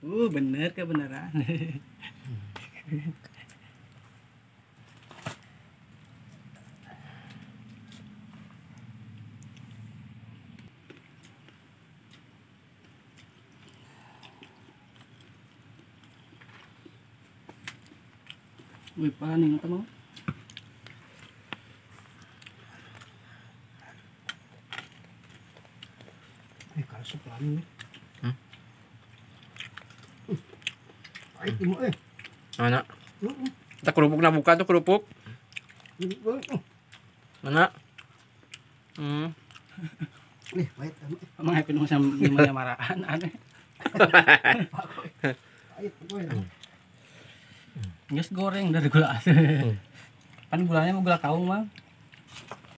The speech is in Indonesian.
Bener kebenaran. Paning ito mo. Kaso paning nih. Ay, mo Mana? Kita kerupuk na buka tuh kerupuk. Mana? Nih, pahit ano. Mga pinong sa lima maraan ano. Pahit po yan. Yes, goreng dari gula. Kan gulanya mau gula kaung, Bang.